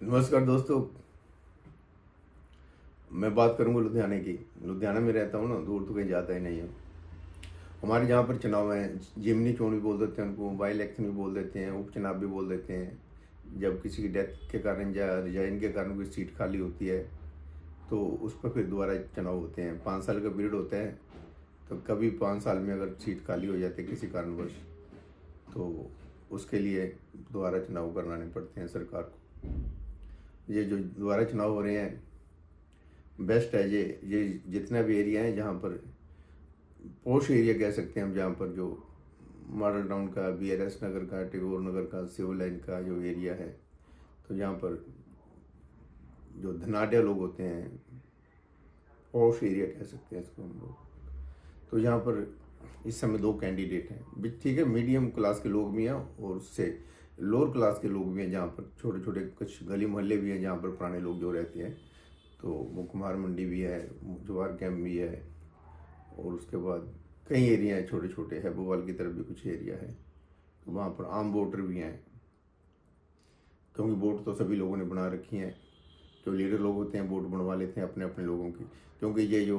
नमस्कार दोस्तों। मैं बात करूंगा लुधियाने की। लुधियाना में रहता हूँ ना, दूर तो कहीं जाता ही नहीं हूँ। हमारे जहाँ पर चुनाव हैं, जिमनी चोण भी बोल देते हैं उनको, बाई इलेक्शन भी बोल देते हैं, उपचुनाव भी बोल देते हैं। जब किसी की डेथ के कारण या रिजाइन के कारण कोई सीट खाली होती है तो उस पर फिर दोबारा चुनाव होते हैं। 5 साल का पीरियड होता है। तो कभी 5 साल में अगर सीट खाली हो जाती है किसी कारणवश तो उसके लिए दोबारा चुनाव कराने पड़ते हैं सरकार को। ये जो दोबारा चुनाव हो रहे हैं बेस्ट है। ये जितना भी एरिया है जहाँ पर पोश एरिया कह सकते हैं हम, जहाँ पर जो मॉडल टाउन का, BRS नगर का, टैगोर नगर का, सिविल लाइन का जो एरिया है, तो यहाँ पर जो धनाढ़ लोग होते हैं, पोश एरिया कह सकते हैं इसको हम लोग। तो यहाँ पर इस समय 2 कैंडिडेट हैं। ठीक है, मीडियम क्लास के लोग भी हैं और उससे लोअर क्लास के लोग भी हैं, जहाँ पर छोटे छोटे कुछ गली मोहल्ले भी हैं जहाँ पर पुराने लोग जो रहते हैं। तो वो कुमार मंडी भी है, जवार कैंप भी है, और उसके बाद कई एरिया हैं छोटे छोटे, हैबोवाल की तरफ भी कुछ एरिया है। तो वहाँ पर आम वोटर भी हैं, क्योंकि वोट तो सभी लोगों ने बना रखी हैं। जो लीडर लोग होते हैं वोट बनवा लेते हैं अपने अपने लोगों की, क्योंकि ये जो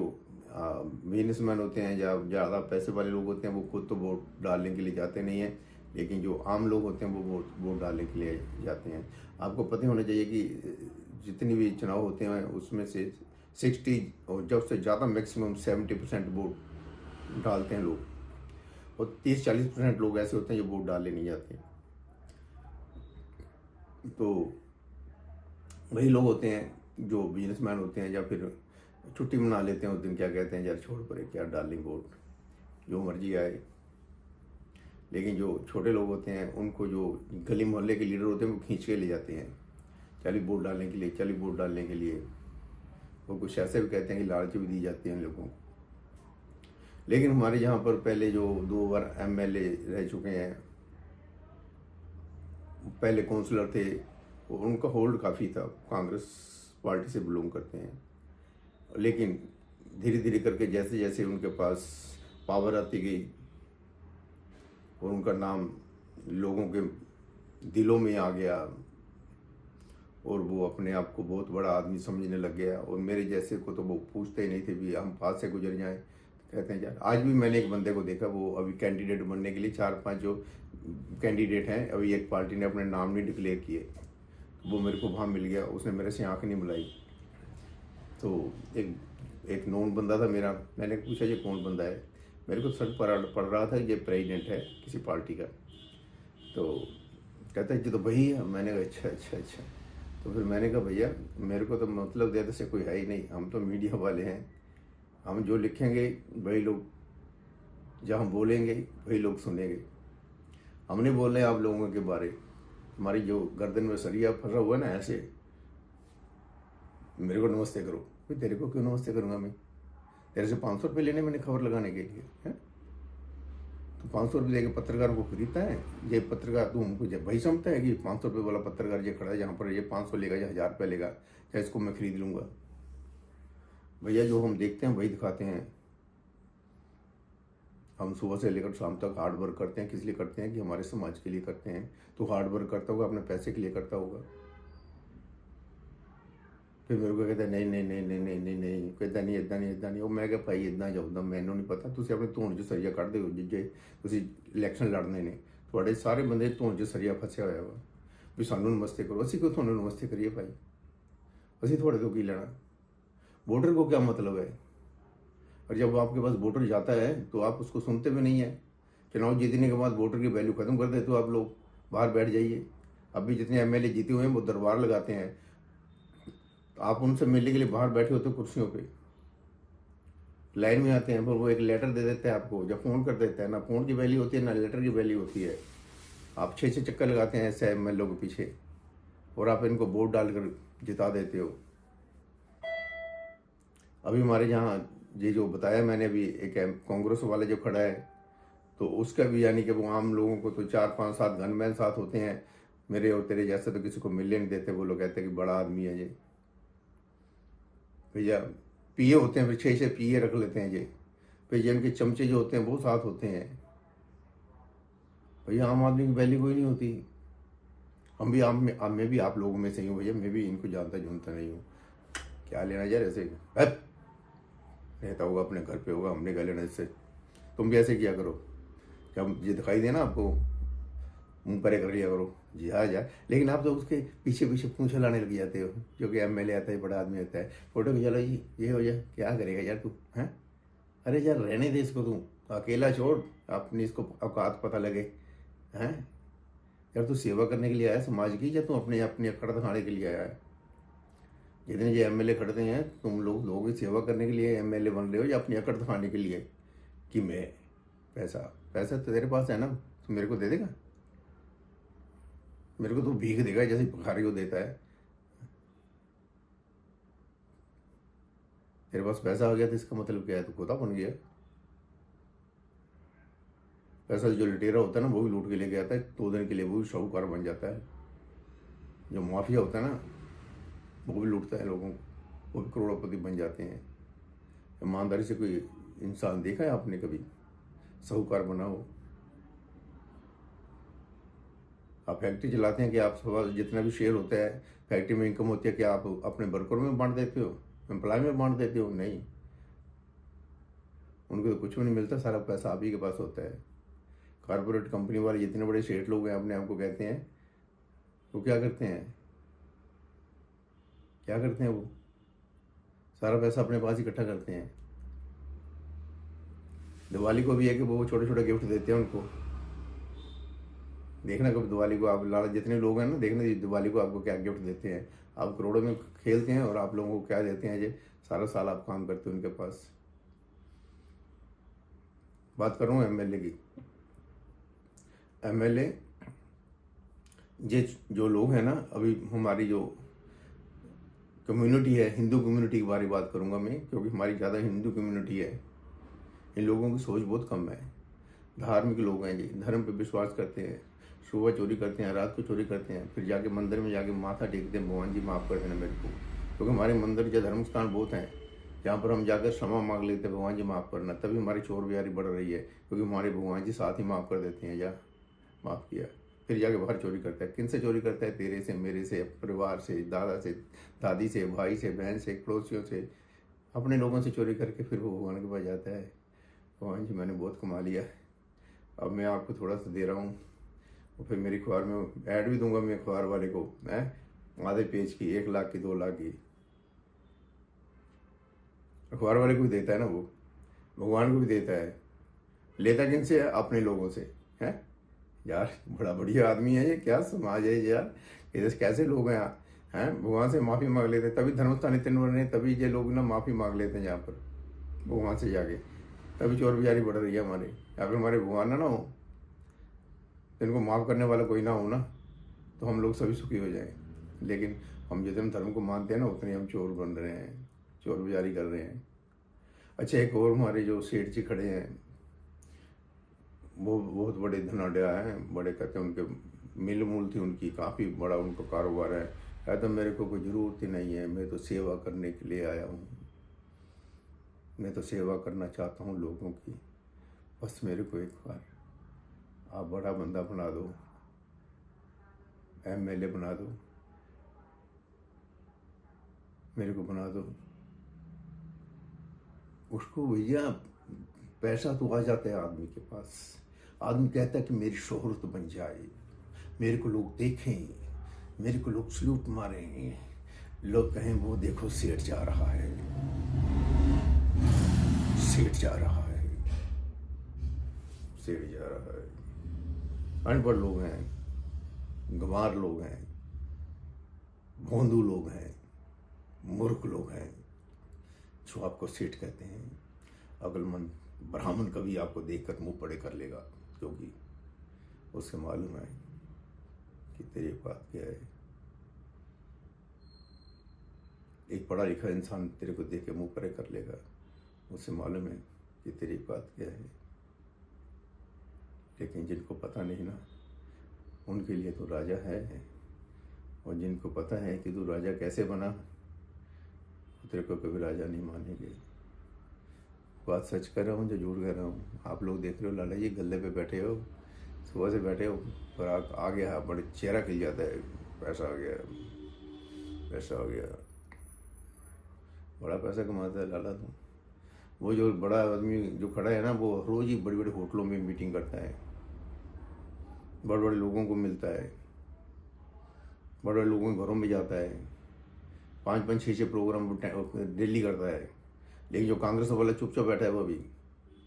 बिजनेसमैन होते हैं या ज़्यादा पैसे वाले लोग होते हैं वो खुद तो वोट डालने के लिए जाते नहीं हैं, लेकिन जो आम लोग होते हैं वो वोट डालने के लिए जाते हैं। आपको पता होना चाहिए कि जितनी भी चुनाव होते हैं उसमें से 60 और जब से ज़्यादा मैक्सिमम 70% वोट डालते हैं लोग, और 30-40% लोग ऐसे होते हैं जो वोट डालने नहीं जाते। तो वही लोग होते हैं जो बिजनेसमैन होते हैं या फिर छुट्टी मना लेते हैं उस दिन, क्या कहते हैं यार छोड़ पड़े, क्या डालें वोट, जो मर्जी आए। लेकिन जो छोटे लोग होते हैं उनको जो गली मोहल्ले के लीडर होते हैं वो खींच के ले जाते हैं, चलिए वोट डालने के लिए, चलिए वोट डालने के लिए। वो कुछ ऐसे भी कहते हैं कि लालच भी दी जाती है इन लोगों को। लेकिन हमारे यहाँ पर पहले जो 2 बार MLA रह चुके हैं, पहले काउंसलर थे, उनका होल्ड काफ़ी था, कांग्रेस पार्टी से बिलोंग करते हैं। लेकिन धीरे धीरे करके जैसे जैसे उनके पास पावर आती गई और उनका नाम लोगों के दिलों में आ गया और वो अपने आप को बहुत बड़ा आदमी समझने लग गया। और मेरे जैसे को तो वो पूछते ही नहीं थे भी हम पास से गुजर जाएं। कहते हैं यार, आज भी मैंने एक बंदे को देखा, वो अभी कैंडिडेट बनने के लिए 4-5 जो कैंडिडेट हैं, अभी एक पार्टी ने अपने नाम नहीं डिक्लेयर किए, वो मेरे को वहाँ मिल गया, उसने मेरे से आँख नहीं मिलाई। तो एक नोन बंदा था मेरा, मैंने पूछा ये कौन बंदा है, मेरे को सर पड़ रहा था ये प्रेसिडेंट है किसी पार्टी का। तो कहता है जी तो वही है। मैंने कहा अच्छा अच्छा अच्छा। तो फिर मैंने कहा भैया मेरे को तो मतलब देते से कोई है ही नहीं, हम तो मीडिया वाले हैं, हम जो लिखेंगे वही लोग, जहाँ बोलेंगे वही लोग सुनेंगे। हमने बोल रहे हैं आप लोगों के बारे, हमारी जो गर्दन में सरिया फंसा हुआ है ना, ऐसे मेरे को नमस्ते करो। फिर तेरे को क्यों नमस्ते करूँगा मैं? तेरे से 500 रुपये लेने मैंने खबर लगाने के लिए है? तो 500 रुपये देकर पत्रकार को खरीदता है? ये पत्रकार तू हमको जब वही समझता है कि 500 रुपये वाला पत्रकार ये खड़ा है, जहाँ पर ये 500 लेगा या 1000 रुपये लेगा, क्या इसको मैं खरीद लूँगा? भैया जो हम देखते हैं वही दिखाते हैं। हम सुबह से लेकर शाम तक हार्ड वर्क करते हैं, किस लिए करते हैं? कि हमारे समाज के लिए करते हैं। तो हार्ड वर्क करता होगा अपने पैसे के लिए करता होगा। फिर मेरे को कहता है नहीं नहीं नहीं नहीं नहीं नहीं नहीं, कहता नहीं इदा नहीं इदा नहीं। वो मैं क्या भाई इदा जाऊदा मैनू नहीं पता, तुम अपने धून च सरिया कढ़ते हो जे तुम इलैक्शन लड़ने ने, थोड़े सारे बंदे धून च सरिया फसिया हुआ वा भी सानू नमस्ते करो। असी क्यों थोड़ा नमस्ते करिए भाई? असी थोड़े तो की लेना? वोटर को क्या मतलब है? और जब आपके पास वोटर जाता है तो आप उसको सुनते भी नहीं है। चुनाव जीतने के बाद वोटर की वैल्यू खत्म कर देते हो आप लोग, बाहर बैठ जाइए। अभी जितने MLA जीते हुए हैं वो दरबार लगाते हैं, तो आप उनसे मिलने के लिए बाहर बैठे होते हो कुर्सियों पे, लाइन में आते हैं, पर वो एक लेटर दे देते हैं आपको, जब फ़ोन कर देता है, ना फ़ोन की वैल्यू होती है ना लेटर की वैल्यू होती है। आप 6-6 चक्कर लगाते हैं ऐसे MLA के पीछे, और आप इनको वोट डालकर जिता देते हो। अभी हमारे यहाँ ये जो बताया मैंने, अभी एक कांग्रेस वाला जो खड़ा है, तो उसका भी यानी कि वो आम लोगों को तो 4-5-7 गनमैन साथ होते हैं, मेरे और तेरे जैसे तो किसी को मिलने नहीं देते। वो लोग कहते हैं कि बड़ा आदमी है ये। भैया PA होते हैं, फिर 6-6 PA रख लेते हैं ये। फिर ये इनके चमचे जो होते हैं वो साथ होते हैं। भैया आम आदमी की वैल्यू कोई नहीं होती। हम भी आप मैं भी आप लोगों में से ही हूँ भैया, मैं भी इनको जानता जुनता नहीं हूँ। क्या लेना यार ऐसे, हट! रहता होगा अपने घर पे होगा, हमने क्या लेना इससे। तुम भी ऐसे किया करो, जब ये दिखाई देना आपको मुंह परे कर लिया करो, जी हाँ जा। लेकिन आप तो उसके पीछे पीछे पूंछ लाने लग जाते हो, जो कि एमएलए आता है, बड़ा आदमी आता है, फोटो खिंचा लो जी, ये हो जाए, क्या करेगा यार तू, हैं? अरे यार रहने दे इसको, तू अकेला छोड़, अपनी इसको औकात पता लगे, हैं? यार तू सेवा करने के लिए आया समाज की, या तू अपने अपनी अकड़ दिखाने के लिए आया है? जितने जो एमएलए खड़ते हैं, तुम लोग लोगों की सेवा करने के लिए एमएलए बन रहे हो, या अपनी अकड़ दिखाने के लिए कि मैं पैसा, पैसा तो तेरे पास है ना, तू मेरे को दे देगा? मेरे को तो भीख देगा जैसे भिखारी को देता है। तेरे पास पैसा आ गया तो इसका मतलब क्या है, तू खोता बन गया। पैसा जो लुटेरा होता है ना, वो भी लूट के लेके आता है 2 दिन के लिए, वो भी शाहूकार बन जाता है। जो माफिया होता है ना, वो भी लूटता है लोगों को, वो भी करोड़पति बन जाते हैं। ईमानदारी से कोई इंसान देखा है आपने कभी साहूकार बना हो? आप फैक्ट्री चलाते हैं कि आप सब जितना भी शेयर होता है फैक्ट्री में इनकम होती है, कि आप अपने वर्करों में बांट देते हो, एम्प्लॉय में बांट देते हो? नहीं, उनको तो कुछ भी नहीं मिलता, सारा पैसा आप ही के पास होता है। कॉर्पोरेट कंपनी वाले जितने बड़े सेठ लोग हैं अपने आप को कहते हैं, वो क्या करते हैं, क्या करते हैं? वो सारा पैसा अपने पास इकट्ठा करते हैं। दिवाली को भी है कि वो छोटे छोटे गिफ्ट देते हैं उनको। देखना कभी दिवाली को आप, लाला जितने लोग हैं ना, देखना दिवाली को आपको क्या गिफ्ट देते हैं। आप करोड़ों में खेलते हैं और आप लोगों को क्या देते हैं, ये सारा साल आप काम करते हो उनके पास। बात कर रहा हूँ एमएलए की। एमएलए ये जो लोग हैं ना, अभी हमारी जो कम्युनिटी है, हिंदू कम्युनिटी के बारे में बात करूंगा मैं, क्योंकि हमारी ज़्यादा हिंदू कम्युनिटी है। इन लोगों की सोच बहुत कम है, धार्मिक लोग हैं जी, धर्म पे विश्वास करते हैं। सुबह चोरी करते हैं, रात को चोरी करते हैं, फिर जाके मंदिर में जाके माथा टेकते हैं, भगवान जी माफ़ कर देना मेरे को। क्योंकि हमारे मंदिर या धर्म स्थान बहुत हैं जहाँ पर हम जाकर क्षमा मांग लेते हैं, भगवान जी माफ़ करना, तभी हमारी चोर बिहारी बढ़ रही है। क्योंकि हमारे भगवान जी साथ ही माफ़ कर देते हैं, या माफ़ किया, फिर जाके बाहर चोरी करता है। किन से चोरी करता है? तेरे से, मेरे से, परिवार से, दादा से, दादी से, भाई से, बहन से, पड़ोसियों से, अपने लोगों से चोरी करके फिर वो भगवान के पास जाता है। भगवान जी मैंने बहुत कमा लिया, अब मैं आपको थोड़ा सा दे रहा हूँ। और फिर मेरी अखबार में ऐड भी दूंगा मैं अखबार वाले को, मैं आधे पेज की, 1 लाख की, 2 लाख की। अखबार वाले को भी देता है ना वो, भगवान को भी देता है। लेता किन से है? अपने लोगों से, है यार। बड़ा बढ़िया आदमी है ये, क्या समाज है यार, ये कैसे लोग हैं हैं? भगवान से माफ़ी मांग लेते हैं, तभी धर्मस्थान इतने बन रहे हैं, तभी ये लोग ना माफ़ी मांग लेते हैं यहाँ पर भगवान से जाके, तभी चोर बिहारी बढ़ रही है हमारे। या फिर हमारे भगवान ना हो, जिनको माफ़ करने वाला कोई ना हो ना, तो हम लोग सभी सुखी हो जाएं। लेकिन हम जितने धर्म को मानते हैं ना, उतने हम चोर बन रहे हैं, चोर बिहारी कर रहे हैं। अच्छा, एक और हमारे जो सेठ जी खड़े हैं, वो बहुत बड़े धनाढ़ हैं, बड़े कहते हैं, उनके मिल मूल थी उनकी, काफ़ी बड़ा उनका कारोबार है। कहते मेरे को कोई ज़रूरत ही नहीं है, मैं तो सेवा करने के लिए आया हूँ, मैं तो सेवा करना चाहता हूँ लोगों की, बस मेरे को एक बार आप बड़ा बंदा बना दो, एमएलए बना दो, मेरे को बना दो। उसको भैया पैसा तो आ जाता है आदमी के पास, आदमी कहता है कि मेरी शोहरत बन जाए, मेरे को लोग देखें, मेरे को लोग सल्यूट मारें, लोग कहें वो देखो सेठ जा रहा है, सेठ जा रहा है, सेठ जा रहा है। अनपढ़ लोग हैं, गंवार लोग हैं, भोंदू लोग हैं, मूर्ख लोग हैं, जो आपको सेठ कहते हैं। अक्लमंद ब्राह्मण कभी आपको देखकर मुंह पड़े कर लेगा, क्योंकि उसे मालूम है कि तेरी बात क्या है। एक पढ़ा लिखा इंसान तेरे को देख के मुंह पड़े कर लेगा, उसे मालूम है कि तेरी बात क्या है। लेकिन जिनको पता नहीं ना, उनके लिए तो राजा है, और जिनको पता है कि तू राजा कैसे बना, तेरे को कभी राजा नहीं मानेंगे। बात सच कर रहा हूँ जो झूठ कह रहा हूँ? आप लोग देख रहे हो लाला जी गले पे बैठे हो, सुबह से बैठे हो पर आ गया, बड़े चेहरा खिल जाता है, पैसा आ गया, पैसा आ गया, बड़ा पैसा कमाता है लाला तुम। वो जो बड़ा आदमी जो खड़ा है ना, वो रोज ही बड़ी बड़ी होटलों में मीटिंग करता है, बड़े बड़े लोगों को मिलता है, बड़े बड़े लोगों के घरों में जाता है, 5-5, 6-6 प्रोग्राम डेली करता है। लेकिन जो कांग्रेस वाला चुपचाप बैठा है, वो अभी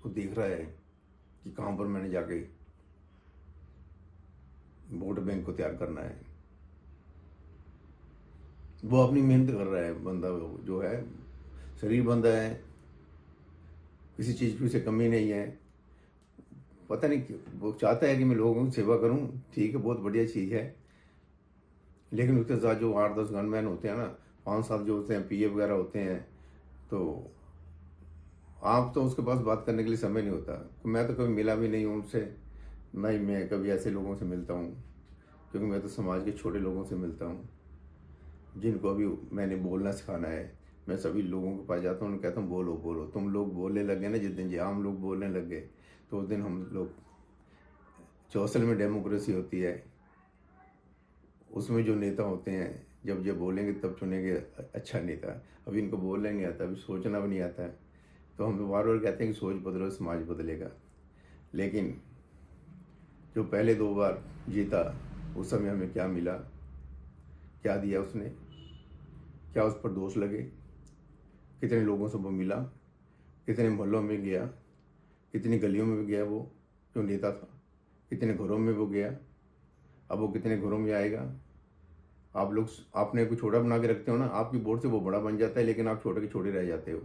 वो देख रहा है कि कहाँ पर मैंने जाके वोट बैंक को तैयार करना है। वो अपनी मेहनत कर रहा है बंदा, जो है शरीर बंदा है, किसी चीज़ की उसे कमी नहीं है। पता नहीं वो चाहता है कि मैं लोगों की सेवा करूं, ठीक है, बहुत बढ़िया चीज़ है। लेकिन उसके साथ जो 8-10 गनमैन होते हैं ना, 5-7 जो होते हैं, पीए वगैरह होते हैं, तो आप तो उसके पास बात करने के लिए समय नहीं होता। मैं तो कभी मिला भी नहीं हूँ उनसे, ना ही मैं कभी ऐसे लोगों से मिलता हूँ, क्योंकि मैं तो समाज के छोटे लोगों से मिलता हूँ जिनको अभी मैंने बोलना सिखाना है। मैं सभी लोगों के पास जाता हूँ, उन्हें कहता हूँ बोलो बोलो। तुम लोग बोलने लग गए ना, जिस दिन आम लोग बोलने लग गए, तो उस दिन हम लोग, जो असल में डेमोक्रेसी होती है, उसमें जो नेता होते हैं, जब ये बोलेंगे तब चुनेंगे अच्छा नेता। अभी इनको बोलना नहीं आता, अभी सोचना भी नहीं आता है, तो हम बार बार कहते हैं कि सोच बदलो समाज बदलेगा। लेकिन जो पहले 2 बार जीता, उस समय हमें क्या मिला, क्या दिया उसने, क्या उस पर दोष लगे, कितने लोगों से वो मिला, कितने मोहल्लों में गया, कितनी गलियों में भी गया वो जो नेता था, कितने घरों में वो गया, अब वो कितने घरों में आएगा। आप लोग आपने को छोटा बना के रखते हो ना, आपकी वोट से वो बड़ा बन जाता है, लेकिन आप छोटे के छोटे रह जाते हो।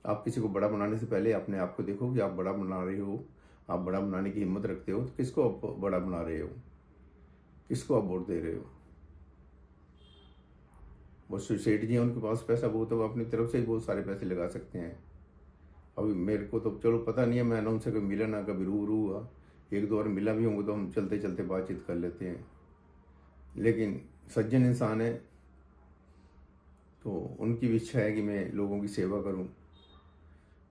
आप किसी को बड़ा बनाने से पहले अपने आप को देखो कि आप बड़ा बना रहे हो, आप बड़ा बनाने की हिम्मत रखते हो, तो किसको आप बड़ा बना रहे हो, किसको आप वोट दे रहे हो। वो सेठ जी हैं, उनके पास पैसा बहुत है, वो अपनी तरफ से ही बहुत सारे पैसे लगा सकते हैं। अभी मेरे को तो चलो पता नहीं है, मैंने उनसे कभी मिला ना, कभी रूबरू हुआ, 1-2 बार मिला भी होंगे तो हम चलते चलते बातचीत कर लेते हैं। लेकिन सज्जन इंसान है, तो उनकी भी इच्छा है कि मैं लोगों की सेवा करूं।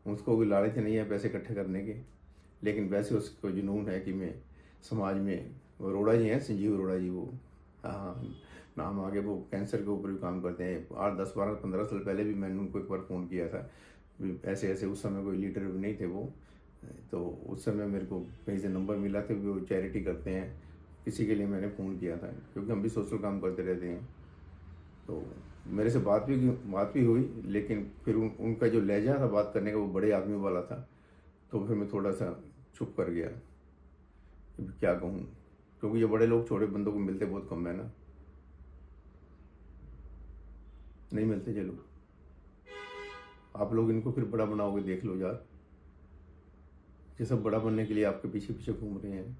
उसको कोई लालच नहीं है पैसे इकट्ठे करने के, लेकिन वैसे उसको जुनून है कि मैं समाज में, वो अरोड़ा जी हैं, संजीव अरोड़ा जी, वो, हाँ नाम आगे, वो कैंसर के ऊपर भी काम करते हैं। 8, 10, 12, 15 साल पहले भी मैंने उनको एक बार फ़ोन किया था, ऐसे ऐसे, उस समय कोई लीडर भी नहीं थे वो, तो उस समय मेरे को कहीं से नंबर मिला था, वो चैरिटी करते हैं, किसी के लिए मैंने फ़ोन किया था, क्योंकि हम भी सोशल काम करते रहते हैं। तो मेरे से बात भी हुई, लेकिन फिर उनका जो लहजा था बात करने का, वो बड़े आदमी वाला था, तो फिर मैं थोड़ा सा चुप कर गया कि क्या कहूँ, क्योंकि ये बड़े लोग छोटे बंदों को मिलते बहुत कम है ना, नहीं मिलते ये लोग। आप लोग इनको फिर बड़ा बनाओगे, देख लो यार, ये सब बड़ा बनने के लिए आपके पीछे पीछे घूम रहे हैं।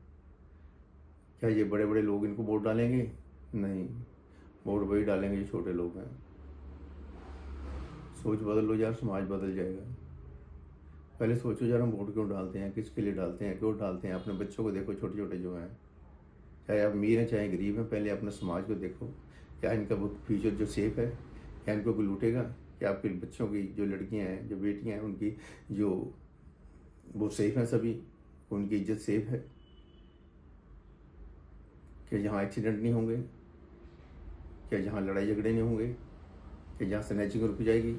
क्या ये बड़े बड़े लोग इनको वोट डालेंगे? नहीं, वोट वही डालेंगे जो छोटे लोग हैं। सोच बदल लो यार, समाज बदल जाएगा। पहले सोचो यार, हम वोट क्यों डालते हैं, किसके लिए डालते हैं, क्यों डालते हैं। अपने बच्चों को देखो, छोटे छोटे जो हैं, चाहे आप अमीर हैं चाहे गरीब हैं, पहले अपने समाज को देखो, क्या इनका वो फ्यूचर जो सेफ है, क्या इनको कोई लूटेगा, क्या आपके बच्चों की जो लड़कियां हैं, जो बेटियां हैं, उनकी जो वो सेफ हैं, सभी उनकी इज्जत सेफ है, क्या जहाँ एक्सीडेंट नहीं होंगे, क्या जहाँ लड़ाई झगड़े नहीं होंगे, क्या जहाँ स्नैचिंग रुक जाएगी,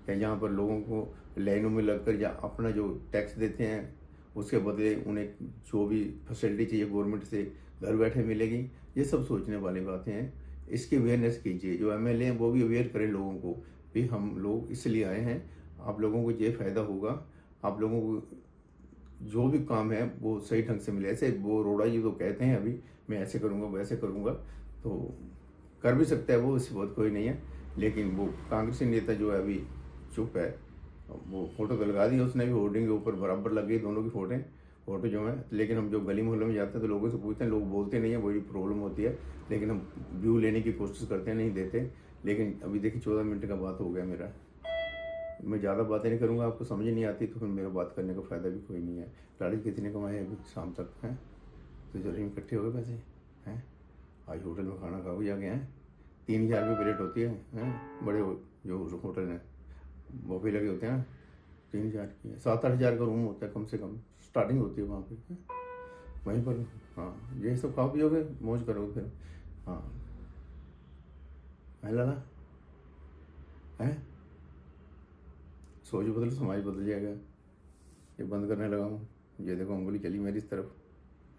क्या जहाँ पर लोगों को लाइनों में लगकर या अपना जो टैक्स देते हैं उसके बदले उन्हें जो भी फैसिलिटी चाहिए गवर्नमेंट से घर बैठे मिलेगी। ये सब सोचने वाली बातें हैं। इसकी अवेयरनेस कीजिए, जो एमएलए हैं वो भी अवेयर करें लोगों को, भी हम लोग इसलिए आए हैं, आप लोगों को ये फ़ायदा होगा, आप लोगों को जो भी काम है वो सही ढंग से मिले। ऐसे वो रोड़ा जी तो कहते हैं अभी मैं ऐसे करूँगा वैसे करूँगा, तो कर भी सकता है वो, इससे बहुत कोई नहीं है। लेकिन वो कांग्रेसी नेता जो है अभी चुप है, वो फोटो तो लगा दी उसने भी, होर्डिंग के ऊपर बराबर लग गई दोनों की फोटो जो है। लेकिन हम जो गली मोहल्लों में जाते हैं तो लोगों से पूछते हैं, लोग बोलते नहीं है, वही प्रॉब्लम होती है। लेकिन हम व्यू लेने की कोशिश करते हैं, नहीं देते। लेकिन अभी देखिए 14 मिनट का बात हो गया मेरा, मैं ज़्यादा बातें नहीं करूँगा, आपको समझ नहीं आती तो फिर मेरा बात करने का फ़ायदा भी कोई नहीं है। गाड़ी कितने कमाए अभी शाम तक हैं, तो चलिए इकट्ठे हो गए पैसे हैं। आज होटल में खाना खा के जाके हैं, 3,000 रुपये प्लेट होती है, बड़े जो होटल हैं वो भी लगे होते हैं ना, 3,000 की 7-8 हज़ार का रूम होता है कम से कम, स्टार्टिंग होती है वहाँ पे। वहीं पर। हाँ, यही सब खाओ पियोगे, मौज करोगे फिर। हाँ है लाला, है सोच बदलो समाज बदल जाएगा। ये बंद करने लगा हूँ, ये देखो उंगली चली मेरी इस तरफ।